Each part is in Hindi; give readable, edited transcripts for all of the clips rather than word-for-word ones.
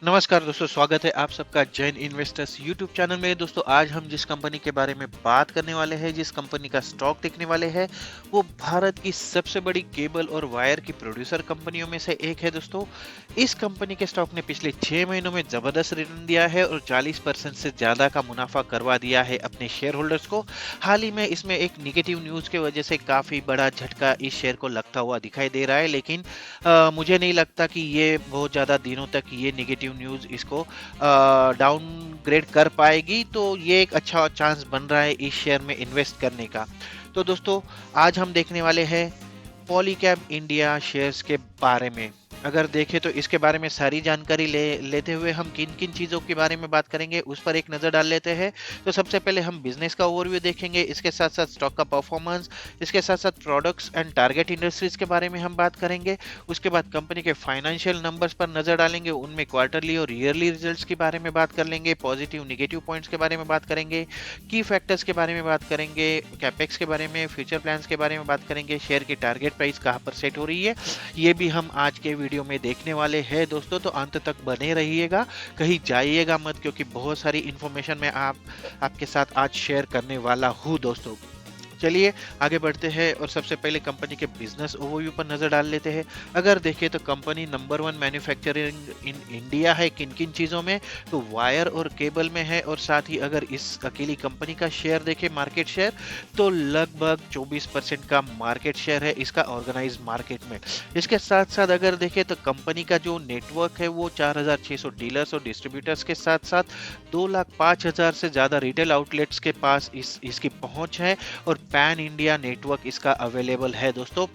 नमस्कार दोस्तों, स्वागत है आप सबका जैन इन्वेस्टर्स यूट्यूब चैनल में। दोस्तों, आज हम जिस कंपनी के बारे में बात करने वाले हैं, जिस कंपनी का स्टॉक देखने वाले हैं, वो भारत की सबसे बड़ी केबल और वायर की प्रोड्यूसर कंपनियों में से एक है। दोस्तों, इस कंपनी के स्टॉक ने पिछले 6 महीनों में जबरदस्त रिटर्न दिया है और 40% से ज्यादा का मुनाफा करवा दिया है अपने शेयर होल्डर्स को। हाल ही में इसमें एक निगेटिव न्यूज की वजह से काफी बड़ा झटका इस शेयर को लगता हुआ दिखाई दे रहा है, लेकिन मुझे नहीं लगता कि ये बहुत ज़्यादा दिनों तक ये नेगेटिव न्यूज़ इसको डाउनग्रेड कर पाएगी। तो ये एक अच्छा चांस बन रहा है इस शेयर में इन्वेस्ट करने का। तो दोस्तों, आज हम देखने वाले हैं पॉलीकैब इंडिया शेयर्स के बारे में। अगर देखें तो इसके बारे में सारी जानकारी लेते हुए हम किन किन चीज़ों के बारे में बात करेंगे उस पर एक नज़र डाल लेते हैं। तो सबसे पहले हम बिजनेस का ओवरव्यू देखेंगे, इसके साथ साथ स्टॉक का परफॉर्मेंस, इसके साथ साथ प्रोडक्ट्स एंड टारगेट इंडस्ट्रीज के बारे में हम बात करेंगे। उसके बाद कंपनी के फाइनेंशियल नंबर्स पर नज़र डालेंगे, उनमें क्वार्टरली और ईयरली रिजल्ट्स के बारे में बात कर लेंगे, पॉजिटिव निगेटिव पॉइंट्स के बारे में बात करेंगे, की फैक्टर्स के बारे में बात करेंगे, कैपेक्स के बारे में, फ्यूचर प्लान्स के बारे में बात करेंगे, शेयर की टारगेट प्राइस कहाँ पर सेट हो रही है, ये भी हम आज के वीडियो में देखने वाले हैं। दोस्तों, तो अंत तक बने रहिएगा, कहीं जाइएगा मत, क्योंकि बहुत सारी इंफॉर्मेशन मैं आपके साथ आज शेयर करने वाला हूँ। दोस्तों, चलिए आगे बढ़ते हैं और सबसे पहले कंपनी के बिजनेस ओवरव्यू पर नजर डाल लेते हैं। अगर देखें तो company number 1 manufacturing in India है। किन किन चीज़ों में? तो वायर और केबल में है। और साथ ही अगर इस अकेली कंपनी का शेयर देखें, मार्केट शेयर, तो लगभग 24% का मार्केट शेयर है इसका ऑर्गेनाइज मार्केट में। इसके साथ साथ अगर देखें तो कंपनी का जो नेटवर्क है वो 4600 डीलर्स और डिस्ट्रीब्यूटर्स के साथ साथ 2,05,000 से ज़्यादा रिटेल आउटलेट्स के पास इसकी पहुंच है और पैन इंडिया नेटवर्क इसका अवेलेबल है। दोस्तों,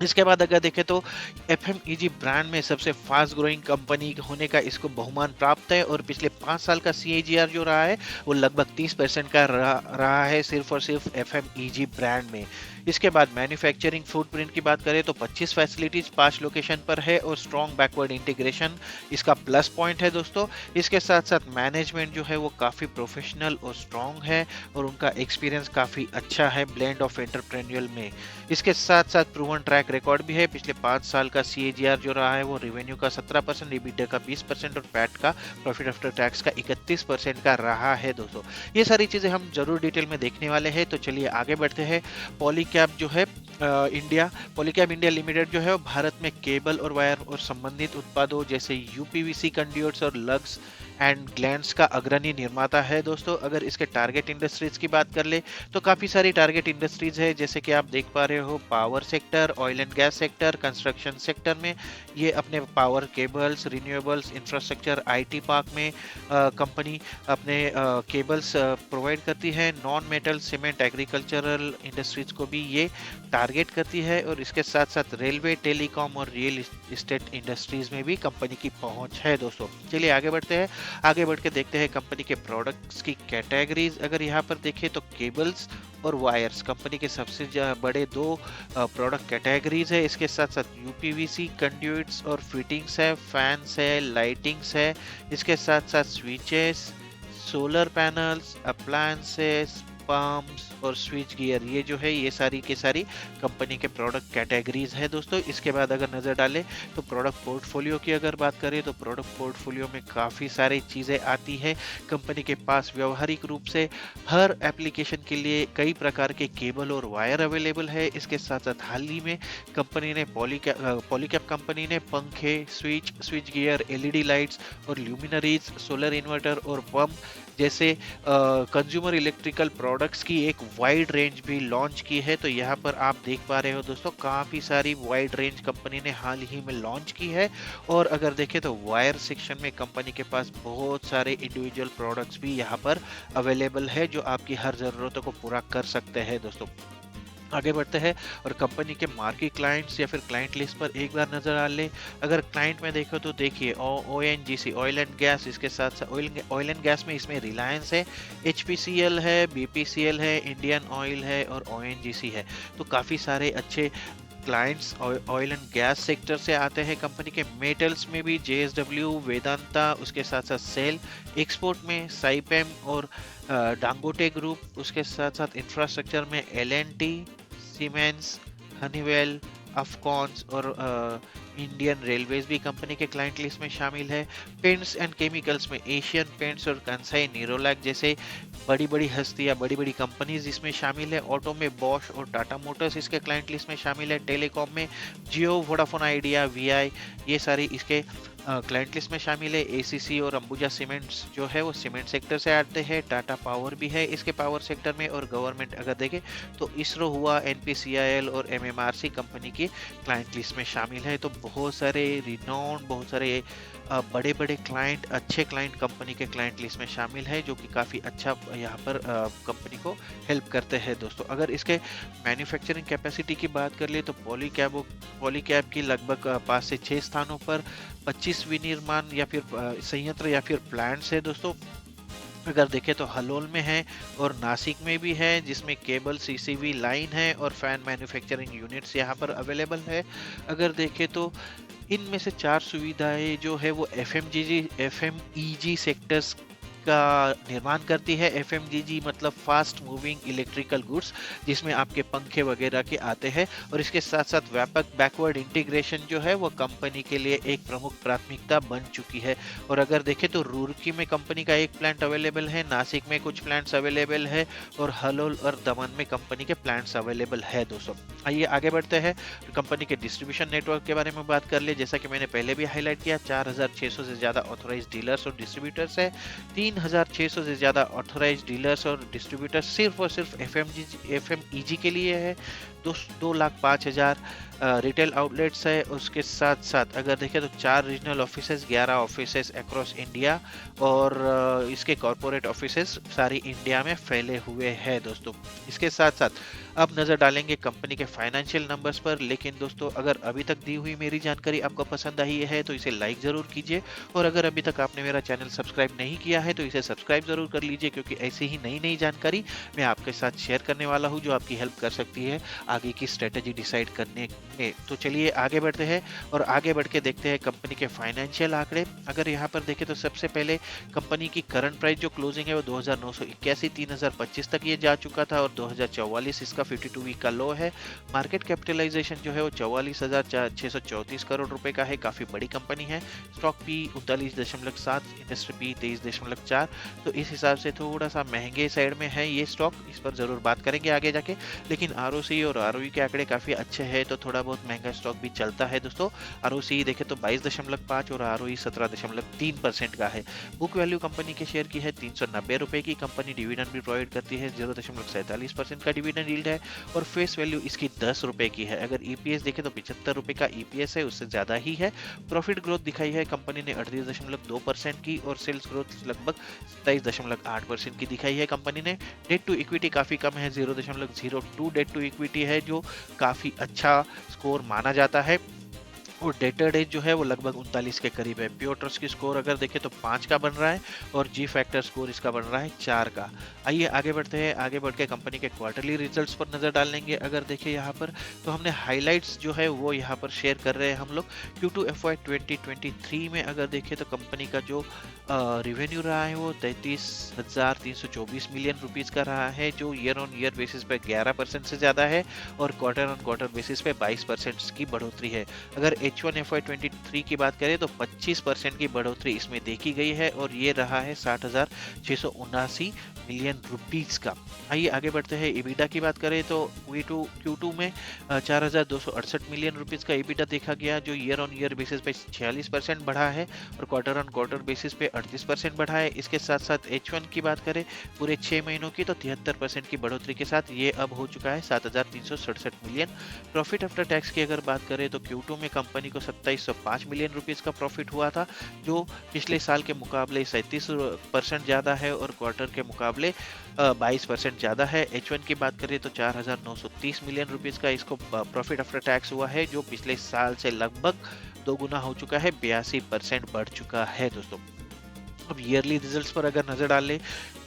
इसके बाद अगर देखें तो एफएमईजी ब्रांड में सबसे फास्ट ग्रोइंग कंपनी होने का इसको बहुमान प्राप्त है और पिछले 5 साल का सीएजीआर जो रहा है वो लगभग 30% का रहा है सिर्फ और सिर्फ एफएमईजी ब्रांड में। इसके बाद मैन्युफैक्चरिंग फुटप्रिंट की बात करें तो 25 फैसिलिटीज 5 लोकेशन पर है और स्ट्रॉन्ग बैकवर्ड इंटीग्रेशन इसका प्लस पॉइंट है। दोस्तों, इसके साथ साथ मैनेजमेंट जो है वो काफ़ी प्रोफेशनल और स्ट्रॉन्ग है और उनका एक्सपीरियंस काफ़ी अच्छा है ब्लेंड ऑफ एंटरप्रेन्योर में। इसके साथ साथ प्रूवन ट्रैक रिकॉर्ड भी है। पिछले 5 साल का सीएजीआर जो रहा है वो रेवेन्यू का 17%, ईबीटा का 20% और पैट का, प्रॉफिट आफ्टर टैक्स का 31% का रहा है। दोस्तों, ये सारी चीज़ें हम जरूर डिटेल में देखने वाले हैं। तो चलिए आगे बढ़ते हैं। पॉलीकैब जो है पॉलीकैब इंडिया लिमिटेड जो है वो भारत में केबल और वायर और संबंधित उत्पादों जैसे यूपीवीसी कंड्यूट्स और लग्स एंड ग्लैंड्स का अग्रणी निर्माता है। दोस्तों, अगर इसके टारगेट इंडस्ट्रीज की बात कर ले तो काफ़ी सारी टारगेट इंडस्ट्रीज है, जैसे कि आप देख पा रहे हो power sector, oil and gas sector, construction sector में ये अपने power cables, renewables, infrastructure, IT park में कंपनी अपने केबल्स प्रोवाइड करती है। Non metal, cement, agricultural industries को भी ये टारगेट करती है और इसके साथ साथ रेलवे, टेलीकॉम और रियल इस्टेट इंडस्ट्रीज में भी कंपनी की पहुंच है। दोस्तों, चलिए आगे बढ़ते हैं। आगे बढ़ के देखते हैं कंपनी के प्रोडक्ट्स की कैटेगरीज। अगर यहाँ पर देखें तो केबल्स और वायर्स कंपनी के सबसे बड़े दो प्रोडक्ट कैटेगरीज है। इसके साथ साथ यूपीवीसी कंड्यूट्स और फिटिंग्स है, फैंस है, लाइटिंग्स है। इसके साथ साथ switches, solar panels, appliances, pumps और स्विच गियर, ये जो है ये सारी की सारी कंपनी के प्रोडक्ट कैटेगरीज है। दोस्तों, इसके बाद अगर नज़र डालें तो प्रोडक्ट पोर्टफोलियो की अगर बात करें तो प्रोडक्ट पोर्टफोलियो में काफ़ी सारी चीज़ें आती है। कंपनी के पास व्यवहारिक रूप से हर एप्लीकेशन के लिए कई प्रकार के केबल और वायर अवेलेबल है। इसके साथ साथ हाल ही में कंपनी ने पॉलीकैब कंपनी ने पंखे, स्विच गियर, एलईडी लाइट्स और ल्यूमिनरीज, सोलर इन्वर्टर और पंप जैसे कंज्यूमर इलेक्ट्रिकल प्रोडक्ट्स की एक वाइड रेंज भी लॉन्च की है। तो यहाँ पर आप देख पा रहे हो दोस्तों, काफ़ी सारी वाइड रेंज कंपनी ने हाल ही में लॉन्च की है। और अगर देखें तो वायर सेक्शन में कंपनी के पास बहुत सारे इंडिविजुअल प्रोडक्ट्स भी यहाँ पर अवेलेबल है जो आपकी हर ज़रूरतों को पूरा कर सकते हैं। दोस्तों, आगे बढ़ते हैं और कंपनी के मार्केट क्लाइंट्स या फिर क्लाइंट लिस्ट पर एक बार नजर डाल लें। अगर क्लाइंट में देखो तो देखिए ओएनजीसी, ऑयल एंड गैस, इसके साथ साथ ऑयल एंड गैस में इसमें रिलायंस है, एचपीसीएल है, बीपीसीएल है, इंडियन ऑयल है और ओएनजीसी है। तो काफ़ी सारे अच्छे clients oil and gas sector से आते हैं। कंपनी के मेटल्स में भी जेएसडब्ल्यू, वेदांता, उसके साथ साथ सेल, एक्सपोर्ट में साइपेम और डांगोटे ग्रुप, उसके साथ साथ इंफ्रास्ट्रक्चर में एलएनटी, सीमेंस, हनीवेल, अफकॉन्स और इंडियन रेलवेज भी कंपनी के क्लाइंट लिस्ट में शामिल है। पेंट्स एंड केमिकल्स में एशियन पेंट्स और कंसाई नीरोलैक जैसे बड़ी बड़ी हस्तियां, बड़ी बड़ी कंपनीज इसमें शामिल है। ऑटो में बॉश और टाटा मोटर्स इसके क्लाइंट लिस्ट में शामिल है। टेलीकॉम में जियो, वोडाफोन आइडिया, वीआई, ये सारी इसके क्लाइंट लिस्ट में शामिल है। एसीसी और अंबुजा सीमेंट्स जो है वो सीमेंट सेक्टर से आते हैं। टाटा पावर भी है इसके पावर सेक्टर में। और गवर्नमेंट अगर देखें तो इसरो हुआ, एनपीसीआईएल और एमएमआरसी कंपनी की क्लाइंट लिस्ट में शामिल है। तो बहुत सारे रिनोन, बहुत सारे बड़े बड़े क्लाइंट, अच्छे क्लाइंट कंपनी के क्लाइंट लिस्ट में शामिल है, जो कि काफ़ी अच्छा यहाँ पर कंपनी को हेल्प करते हैं दोस्तों। अगर इसके मैन्युफैक्चरिंग कैपेसिटी की बात कर ले तो पॉलीकैब की लगभग 5 से 6 स्थानों पर 25 विनिर्माण या फिर संयंत्र या फिर प्लांट्स है दोस्तों। अगर देखें तो हलोल में है और नासिक में भी है, जिसमें केबल सीसीवी लाइन है और फैन मैन्युफैक्चरिंग यूनिट्स यहाँ पर अवेलेबल है। अगर देखें तो इनमें से 4 सुविधाएं जो है वो एफएमईजी सेक्टर्स का निर्माण करती है। एफएमजीजी मतलब फास्ट मूविंग इलेक्ट्रिकल गुड्स, जिसमें आपके पंखे वगैरह के आते हैं। और इसके साथ साथ व्यापक बैकवर्ड इंटीग्रेशन जो है वो कंपनी के लिए एक प्रमुख प्राथमिकता बन चुकी है। और अगर देखें तो रुड़की में कंपनी का एक प्लांट अवेलेबल है, नासिक में कुछ प्लांट्स अवेलेबल है और हलोल और दमन में कंपनी के प्लांट्स अवेलेबल है दोस्तों। आइए आगे बढ़ते हैं, कंपनी के डिस्ट्रीब्यूशन नेटवर्क के बारे में बात कर ले। जैसा कि मैंने पहले भी हाईलाइट किया, 4600 से ज्यादा ऑथोराइज डीलर्स और डिस्ट्रीब्यूटर्स है। 3600 से ज़्यादा ऑथोराइज डीलर्स और डिस्ट्रीब्यूटर सिर्फ और सिर्फ एफएमईजी के लिए है। 2,05,000 रिटेल आउटलेट्स है। उसके साथ साथ अगर देखें तो 4 regional offices, 11 offices across India और इसके कॉरपोरेट ऑफिसेस सारी इंडिया में फैले हुए हैं दोस्तों। इसके साथ साथ अब नज़र डालेंगे कंपनी के फाइनेंशियल नंबर्स पर। लेकिन दोस्तों, अगर अभी तक दी हुई मेरी जानकारी आपको पसंद आई है तो इसे लाइक ज़रूर कीजिए। और अगर अभी तक आपने मेरा चैनल सब्सक्राइब नहीं किया है तो इसे सब्सक्राइब ज़रूर कर लीजिए, क्योंकि ऐसी ही नई नई जानकारी मैं आपके साथ शेयर करने वाला हूँ, जो आपकी हेल्प कर सकती है आगे की स्ट्रेटेजी डिसाइड करने में। तो चलिए आगे बढ़ते हैं और आगे बढ़ के देखते हैं कंपनी के फाइनेंशियल आंकड़े। अगर यहाँ पर देखें तो सबसे पहले कंपनी की करंट प्राइस जो क्लोजिंग है वो 2981, 3025 तक ये जा चुका था और 2044 इसका 52 वीक का लो है। मार्केट कैपिटलाइजेशन जो है वो 44,634 करोड़ रुपए का है, काफी बड़ी कंपनी है। Stock P 39.7, industry P 23.4। तो इस हिसाब से थोड़ा सा महंगे साइड में है ये स्टॉक, इस पर जरूर बात करेंगे आगे जाके। लेकिन आरओसी और आरओई के आंकड़े काफी अच्छे हैं, तो थोड़ा बहुत महंगा स्टॉक भी चलता है दोस्तों। आरओसी देखे तो 22.5 और आरओई 17.3% का है। बुक वैल्यू कंपनी के शेयर की है 390 रुपए की। कंपनी डिविडेंड भी प्रोवाइड करती है, 0.47% का डिविडेंड यील्ड है और फेस वैल्यू इसकी 10 रुपए की है। अगर ईपीएस देखें तो 75 रुपए का ईपीएस है, उससे ज्यादा ही है। प्रॉफिट ग्रोथ दिखाई है कंपनी ने 38.2% की और सेल्स ग्रोथ लगभग 27.8% की दिखाई है कंपनी ने। डेट टू इक्विटी काफी कम है, 0.02 डेट टू इक्विटी है, जो काफी अच्छा स्कोर माना जाता है। और डेटर डेज जो है वो लगभग 39 के करीब है। प्योर ट्रस्ट की स्कोर अगर देखें तो 5 का बन रहा है और जी फैक्टर स्कोर इसका बन रहा है 4 का। आइए आगे बढ़ते हैं, आगे बढ़ के कंपनी के क्वार्टरली रिजल्ट्स पर नजर डालेंगे। अगर देखें यहाँ पर तो हमने हाइलाइट्स जो है वो यहाँ पर शेयर कर रहे हैं हम लोग। Q2 FY 2023 में अगर देखें तो कंपनी का जो रेवेन्यू रहा है वो 33,324 मिलियन रुपीस का रहा है, जो ईयर ऑन ईयर बेसिस पे 11% से ज्यादा है और क्वार्टर ऑन क्वार्टर बेसिस पे 22% की बढ़ोतरी है। अगर H1 FY 23 की बात करें तो 25% की बढ़ोतरी इसमें देखी गई है और ये रहा है 60,679 मिलियन रुपीस का। आइए आगे बढ़ते हैं, EBITDA की बात करें तो Q2 में 4,268 मिलियन रुपीस का EBITDA देखा गया, जो ईयर ऑन ईयर बेसिस पे 46% बढ़ा है और क्वार्टर ऑन क्वार्टर बेसिस पे 38% बढ़ा है। इसके साथ साथ H1 की बात करें पूरे 6 महीनों की तो 73% की बढ़ोतरी के साथ ये अब हो चुका है 7,367 मिलियन। प्रॉफिट आफ्टर टैक्स की अगर बात करें तो Q2 में कंपनी को 2705 मिलियन रुपीस का प्रॉफिट हुआ था, जो पिछले साल के मुकाबले 37% ज्यादा है और क्वार्टर के मुकाबले 22% ज्यादा है। H1 की बात करें तो 4,930 मिलियन रुपीस का इसको प्रॉफिट आफ्टर टैक्स हुआ है, जो पिछले साल से लगभग 2 गुना हो चुका है, 82% बढ़ चुका है दोस्तों। अब ईयरली रिजल्ट्स पर अगर नजर डालें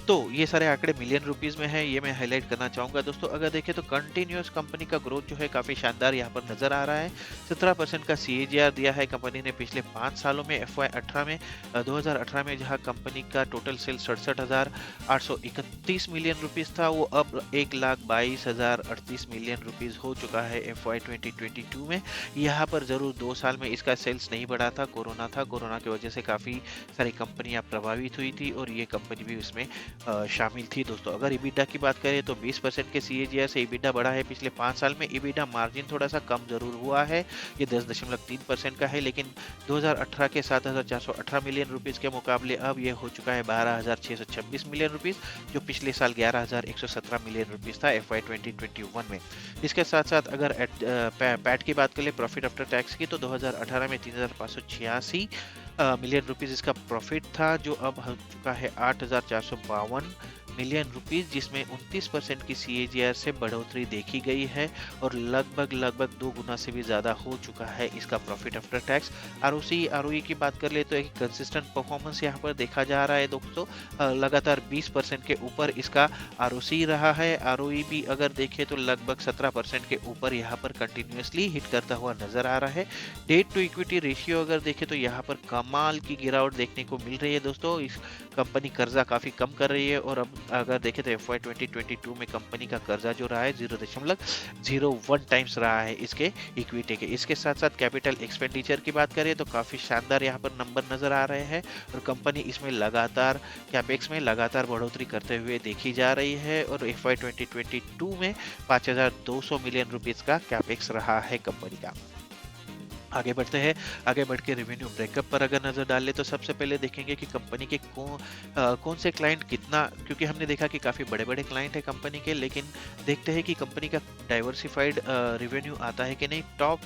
तो ये सारे आंकड़े मिलियन रुपीस में है, ये मैं हाईलाइट करना चाहूंगा दोस्तों। अगर देखें तो कंटिन्यूअस कंपनी का ग्रोथ जो है काफी शानदार यहाँ पर नजर आ रहा है। 17% का सीएजीआर दिया है कंपनी ने पिछले 5 सालों में। FY18 में 2018 में जहाँ कंपनी का टोटल सेल 67,831 मिलियन रुपीस था, वो अब 1,22,038 मिलियन रुपीस हो चुका है FY 2022 में। यहाँ पर जरूर 2 साल में इसका सेल्स नहीं बढ़ा था, कोरोना था, कोरोना की वजह से काफी सारी कंपनियां प्रभावित हुई थी और ये कंपनी भी उसमें शामिल थी दोस्तों। अगर ईबिटा की बात करें तो 20% के सीएजीआर से ईबिटा बढ़ा है पिछले 5 साल में। ईबिटा मार्जिन थोड़ा सा कम जरूर हुआ है, ये 10.3% का है, लेकिन 2018 के 7,418 मिलियन रुपीस के मुकाबले अब ये हो चुका है 12,626 मिलियन रुपीस, जो पिछले साल 11,117 मिलियन रुपीस था FY 2021 में। इसके साथ साथ अगर पैट की बात करें, प्रॉफिट आफ्टर टैक्स की, तो 2018 में 3,586 मिलियन रुपीस इसका प्रॉफिट था, जो अब हो चुका है 8,452 मिलियन रुपीस, जिसमें 29% की सीएजीआर से बढ़ोतरी देखी गई है और लगभग 2 गुना से भी ज़्यादा हो चुका है इसका profit after tax. ROC ROE की बात कर ले तो एक कंसिस्टेंट परफॉर्मेंस यहाँ पर देखा जा रहा है दोस्तों। लगातार 20% के ऊपर इसका आरओसी रहा है। आरओई भी अगर देखें तो लगभग 17% के ऊपर यहाँ पर कंटिन्यूसली हिट करता हुआ नजर आ रहा है। डेट टू इक्विटी रेशियो अगर देखें तो यहाँ पर कमाल की गिरावट देखने को मिल रही है दोस्तों। इस कंपनी कर्जा काफी कम कर रही है और अब अगर देखें तो FY 2022 में कंपनी का कर्जा जो रहा है 0.01 टाइम्स रहा है इसके इक्विटी के। इसके साथ साथ कैपिटल एक्सपेंडिचर की बात करें तो काफी शानदार यहाँ पर नंबर नजर आ रहे हैं और कंपनी इसमें लगातार कैपेक्स में लगातार बढ़ोतरी करते हुए देखी जा रही है और FY 2022 में 5,200 मिलियन रुपीस का कैपेक्स रहा है कंपनी का। आगे बढ़ते हैं। आगे बढ़ के रेवेन्यू ब्रेकअप पर अगर नजर डाल ले तो सबसे पहले देखेंगे कि कंपनी के कौन से क्लाइंट कितना, क्योंकि हमने देखा कि काफ़ी बड़े बड़े क्लाइंट है कंपनी के, लेकिन देखते हैं कि कंपनी का डाइवर्सिफाइड रेवेन्यू आता है कि नहीं। टॉप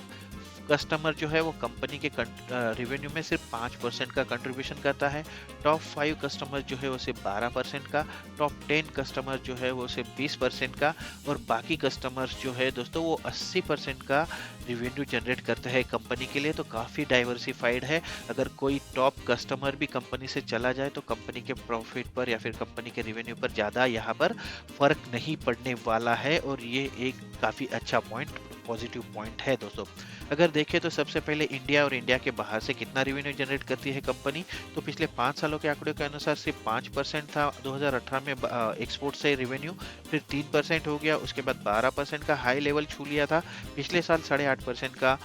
कस्टमर जो है वो कंपनी के रेवेन्यू में सिर्फ 5% का कंट्रीब्यूशन करता है। टॉप 5 कस्टमर जो है वो सिर्फ 12% का, टॉप 10 कस्टमर जो है वो सिर्फ 20% का और बाकी कस्टमर्स जो है दोस्तों वो 80% का रेवेन्यू जनरेट करते हैं कंपनी के लिए। तो काफ़ी डाइवर्सिफाइड है। अगर कोई टॉप कस्टमर भी कंपनी से चला जाए तो कंपनी के प्रॉफिट पर या फिर कंपनी के रेवेन्यू पर ज़्यादा यहाँ पर फर्क नहीं पड़ने वाला है और ये एक काफ़ी अच्छा पॉइंट, पॉजिटिव पॉइंट है दोस्तों। अगर देखें तो सबसे पहले इंडिया और इंडिया के बाहर से कितना रेवेन्यू जनरेट करती है कंपनी, तो पिछले 5 सालों के आंकड़ों के अनुसार सिर्फ 5% था 2018 में एक्सपोर्ट से रेवेन्यू, फिर 3% हो गया, उसके बाद 12% का हाई लेवल छू लिया था। पिछले साल 8.5% का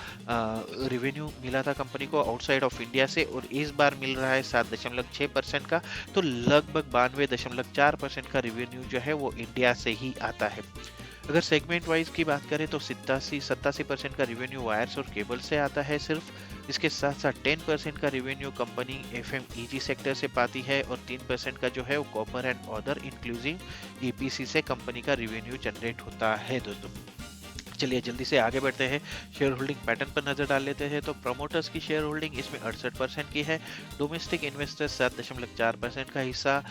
रेवेन्यू मिला था कंपनी को आउटसाइड ऑफ इंडिया से और इस बार मिल रहा है 7.6% का, तो लगभग 92.4% का रेवेन्यू जो है वो इंडिया से ही आता है। अगर सेगमेंट वाइज की बात करें तो 87% का रेवेन्यू वायर्स और केबल से आता है सिर्फ। इसके साथ साथ 10% का रेवेन्यू कंपनी FMEG सेक्टर से पाती है और 3% का जो है वो copper and other inclusive EPC से कंपनी का रेवेन्यू जनरेट होता है दोस्तों। चलिए जल्दी से आगे बढ़ते हैं, शेयर होल्डिंग पैटर्न पर नजर डाल लेते हैं। तो प्रमोटर्स की शेयर होल्डिंग इसमें 68% की है। डोमेस्टिक इन्वेस्टर्स 7.4% का हिस्सा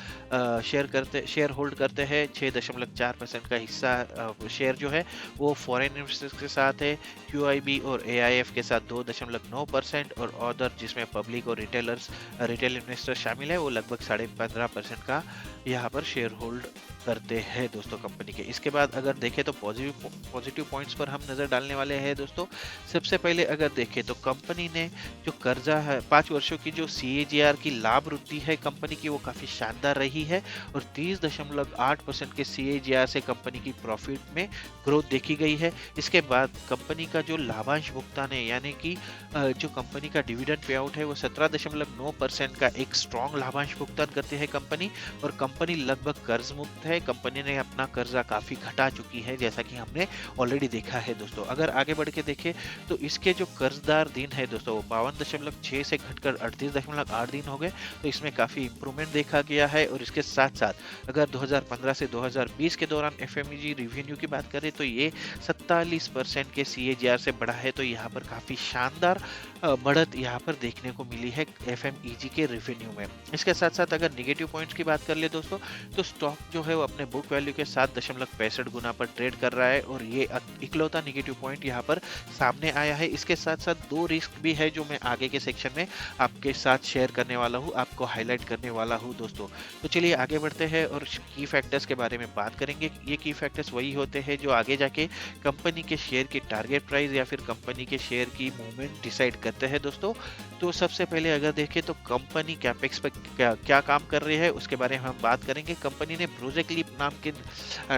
शेयर होल्ड करते हैं। 6.4% का हिस्सा शेयर जो है वो फॉरेन इन्वेस्टर्स के साथ है। QIB और AIF के साथ 2.9% और अदर जिसमें पब्लिक और रिटेल इन्वेस्टर शामिल है वो लगभग 15.5% का यहाँ पर शेयर होल्ड करते हैं दोस्तों कंपनी के। इसके बाद अगर देखें तो पॉजिटिव पॉइंट्स पर हम नजर डालने वाले हैं दोस्तों। सबसे पहले अगर देखें तो कंपनी ने जो कर्जा है 5 वर्षों की जो CAGR की लाभ वृद्धि है कंपनी की वो काफी शानदार रही है और 30.8% के CAGR से कंपनी की प्रॉफिट में ग्रोथ देखी गई है। इसके बाद कंपनी का जो लाभांश भुगतान है यानी कि जो कंपनी का डिविडेंड पे आउट है वो 17.9% का एक स्ट्रॉन्ग लाभांश भुगतान करती है कंपनी और कंपनी लगभग कर्ज मुक्त है। कंपनी ने अपना कर्जा काफी घटा चुकी है जैसा कि हमने ऑलरेडी देखा है दोस्तों। अगर आगे बढ़ के देखें तो इसके जो कर्जदार दिन है दोस्तों वो 52.6 से घटकर 38.8 दिन हो गए, तो इसमें काफी इंप्रूवमेंट देखा गया है। और इसके साथ साथ अगर 2015 से 2020 के दौरान FMEG रेवेन्यू की बात करें तो ये 47% के CAGR से बढ़ा है, तो यहाँ पर काफी शानदार बढ़त यहाँ पर देखने को मिली है FMEG के रेवेन्यू में। इसके साथ साथ अगर निगेटिव पॉइंट्स की बात कर ले दोस्तों तो स्टॉक जो है वो अपने बुक वैल्यू के 7.65 गुना पर ट्रेड कर रहा है और ये इकलौता नेगेटिव पॉइंट यहाँ पर सामने आया है। इसके साथ-साथ 2 रिस्क भी है जो मैं आगे के सेक्शन में आपके साथ शेयर करने वाला हूँ, आपको हाइलाइट करने वाला हूँ दोस्तों। तो चलिए आगे बढ़ते हैं और की फैक्टर्स के बारे में बात करेंगे। ये की फैक्टर्स वही होते हैं जो आगे जाके कंपनी के शेयर की टारगेट प्राइस या फिर कंपनी के शेयर की मूवमेंट डिसाइड करते हैं दोस्तों। तो सबसे पहले अगर देखें तो कंपनी कैपेक्स पे क्या क्या काम कर रही है उसके बारे में हम बात करेंगे। कंपनी ने प्रोजेक्ट लीप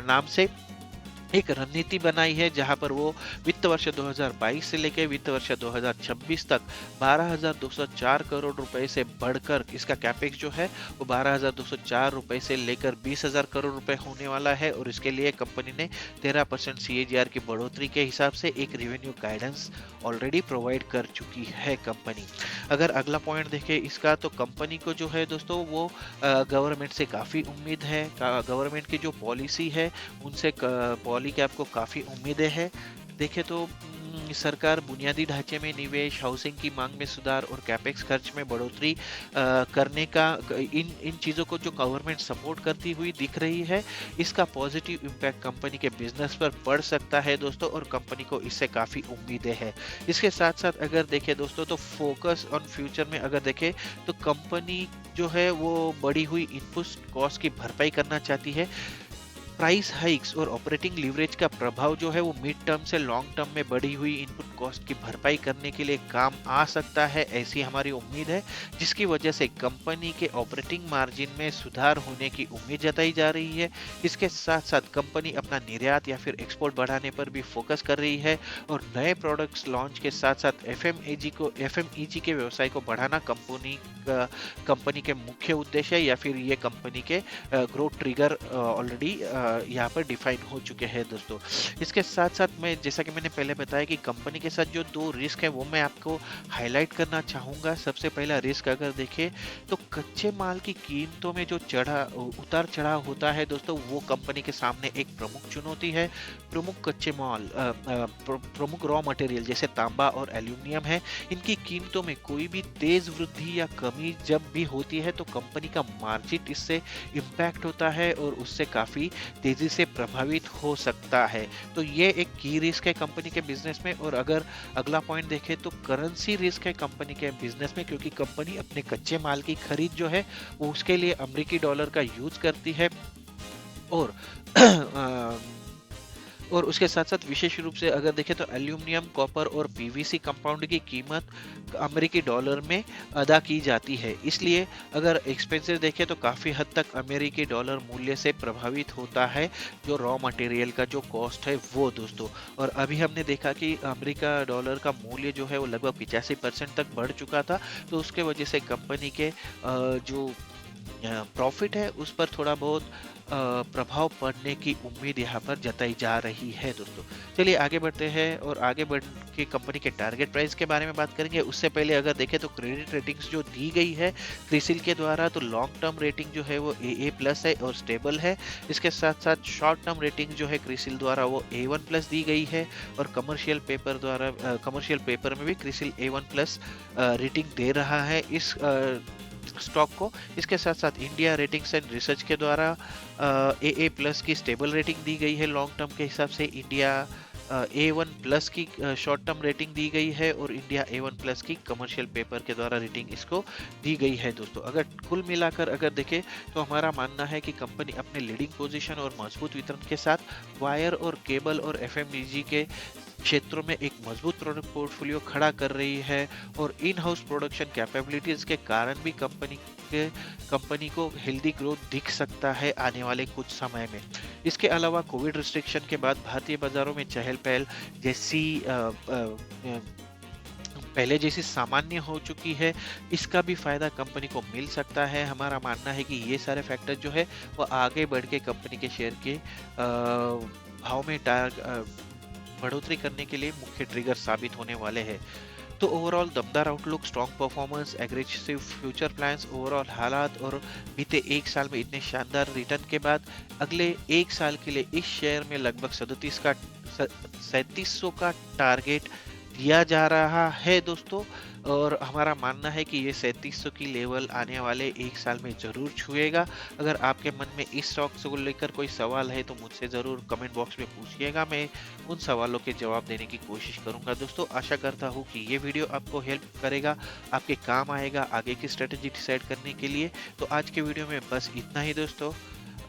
नाम से एक रणनीति बनाई है जहां पर वो वित्त वर्ष 2022 से लेकर वित्त वर्ष 2026 तक 12,204 करोड़ रुपए से बढ़कर इसका कैपेक्स जो है वो 12,204 रुपए से लेकर 20,000 करोड़ रुपए होने वाला है। और इसके लिए कंपनी ने 13% सीएजीआर की बढ़ोतरी के हिसाब से एक रेवेन्यू गाइडेंस ऑलरेडी प्रोवाइड कर चुकी है कंपनी। अगर अगला पॉइंट देखें इसका तो कंपनी को जो है दोस्तों वो गवर्नमेंट से काफ़ी उम्मीद है। गवर्नमेंट की जो पॉलिसी है उनसे पॉली कैप को काफ़ी उम्मीदें हैं। देखें तो सरकार बुनियादी ढांचे में निवेश, हाउसिंग की मांग में सुधार और कैपेक्स खर्च में बढ़ोतरी करने का इन चीज़ों को जो गवर्नमेंट सपोर्ट करती हुई दिख रही है, इसका पॉजिटिव इम्पैक्ट कंपनी के बिजनेस पर पड़ सकता है दोस्तों और कंपनी को इससे काफ़ी उम्मीदें हैं। इसके साथ साथ अगर देखें दोस्तों तो फोकस ऑन फ्यूचर में अगर देखें तो कंपनी जो है वो बढ़ी हुई इनपुट कॉस्ट की भरपाई करना चाहती है। प्राइस हाइक्स और ऑपरेटिंग लीवरेज का प्रभाव जो है वो मिड टर्म से लॉन्ग टर्म में बढ़ी हुई इनपुट कॉस्ट की भरपाई करने के लिए काम आ सकता है, ऐसी हमारी उम्मीद है। जिसकी वजह से कंपनी के ऑपरेटिंग मार्जिन में सुधार होने की उम्मीद जताई जा रही है। इसके साथ साथ कंपनी अपना निर्यात या फिर एक्सपोर्ट बढ़ाने पर भी फोकस कर रही है और नए प्रोडक्ट्स लॉन्च के साथ साथ एफएमईजी के व्यवसाय को बढ़ाना कंपनी के मुख्य उद्देश्य है या फिर ये कंपनी के ग्रोथ ट्रिगर ऑलरेडी यहाँ पर डिफाइन हो चुके हैं दोस्तों। इसके साथ साथ मैं जैसा कि मैंने पहले बताया कि कंपनी के साथ जो 2 रिस्क है वो मैं आपको हाईलाइट करना चाहूँगा। सबसे पहला रिस्क अगर देखें तो कच्चे माल की कीमतों में जो उतार चढ़ाव होता है दोस्तों वो कंपनी के सामने एक प्रमुख चुनौती है। प्रमुख कच्चे माल प्रमुख रॉ मटेरियल जैसे तांबा और एल्यूमिनियम है, इनकी कीमतों में कोई भी तेज वृद्धि या कमी जब भी होती है तो कंपनी का मार्जिन इससे इम्पैक्ट होता है और उससे काफ़ी तेजी से प्रभावित हो सकता है। तो ये एक की रिस्क है कंपनी के बिजनेस में। और अगर अगला पॉइंट देखें तो करेंसी रिस्क है कंपनी के बिजनेस में, क्योंकि कंपनी अपने कच्चे माल की खरीद जो है वो उसके लिए अमेरिकी डॉलर का यूज करती है और और उसके साथ साथ विशेष रूप से अगर देखें तो एल्यूमिनियम, कॉपर और पीवीसी कंपाउंड की कीमत अमेरिकी डॉलर में अदा की जाती है। इसलिए अगर एक्सपेंसेस देखें तो काफ़ी हद तक अमेरिकी डॉलर मूल्य से प्रभावित होता है जो रॉ मटेरियल का जो कॉस्ट है वो दोस्तों। और अभी हमने देखा कि अमेरिका डॉलर का मूल्य जो है वो लगभग 85% तक बढ़ चुका था। तो उसके वजह से कंपनी के जो प्रॉफिट है उस पर थोड़ा बहुत प्रभाव पड़ने की उम्मीद यहाँ पर जताई जा रही है दोस्तों। चलिए आगे बढ़ते हैं और आगे बढ़ के कंपनी के टारगेट प्राइस के बारे में बात करेंगे। उससे पहले अगर देखें तो क्रेडिट रेटिंग्स जो दी गई है क्रिसिल के द्वारा तो लॉन्ग टर्म रेटिंग जो है वो AA+ है और स्टेबल है। इसके साथ साथ शॉर्ट टर्म रेटिंग जो है क्रिसिल द्वारा वो A1+ दी गई है और कमर्शियल पेपर में भी क्रिसिल A1+ रेटिंग दे रहा है इस स्टॉक को। इसके साथ साथ इंडिया रेटिंग्स एंड रिसर्च के द्वारा AA+ की स्टेबल रेटिंग दी गई है लॉन्ग टर्म के हिसाब से। इंडिया A1+ की शॉर्ट टर्म रेटिंग दी गई है और इंडिया A1+ की कमर्शियल पेपर के द्वारा रेटिंग इसको दी गई है दोस्तों। अगर कुल मिलाकर अगर देखें तो हमारा मानना है कि कंपनी अपने लीडिंग पोजीशन और मजबूत वितरण के साथ वायर और केबल और एफएमईजी के क्षेत्रों में एक मजबूत प्रोडक्ट पोर्टफोलियो खड़ा कर रही है और इन हाउस प्रोडक्शन कैपेबिलिटीज के कारण भी कंपनी को हेल्दी ग्रोथ दिख सकता है आने वाले कुछ समय में। इसके अलावा कोविड रिस्ट्रिक्शन के बाद भारतीय बाजारों में चहल पहल पहले जैसी सामान्य हो चुकी है, इसका भी फायदा कंपनी को मिल सकता है। हमारा मानना है कि ये सारे फैक्टर जो है वो आगे बढ़ के कंपनी के शेयर के भाव में बढ़ोतरी करने के लिए मुख्य ट्रिगर साबित होने वाले हैं। तो ओवरऑल दमदार outlook, strong performance, aggressive future plans, overall हालात और बीते 1 साल में इतने शानदार रिटर्न के बाद अगले 1 साल के लिए इस शेयर में लगभग 3700 का टारगेट दिया जा रहा है दोस्तों। और हमारा मानना है कि ये 3700 की लेवल आने वाले 1 साल में ज़रूर छुएगा। अगर आपके मन में इस स्टॉक से को लेकर कोई सवाल है तो मुझसे ज़रूर कमेंट बॉक्स में पूछिएगा, मैं उन सवालों के जवाब देने की कोशिश करूँगा। दोस्तों आशा करता हूँ कि ये वीडियो आपको हेल्प करेगा, आपके काम आएगा आगे की स्ट्रैटेजी डिसाइड करने के लिए। तो आज के वीडियो में बस इतना ही दोस्तों।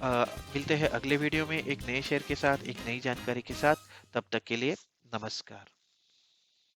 मिलते हैं अगले वीडियो में एक नए शेयर के साथ, एक नई जानकारी के साथ। तब तक के लिए नमस्कार।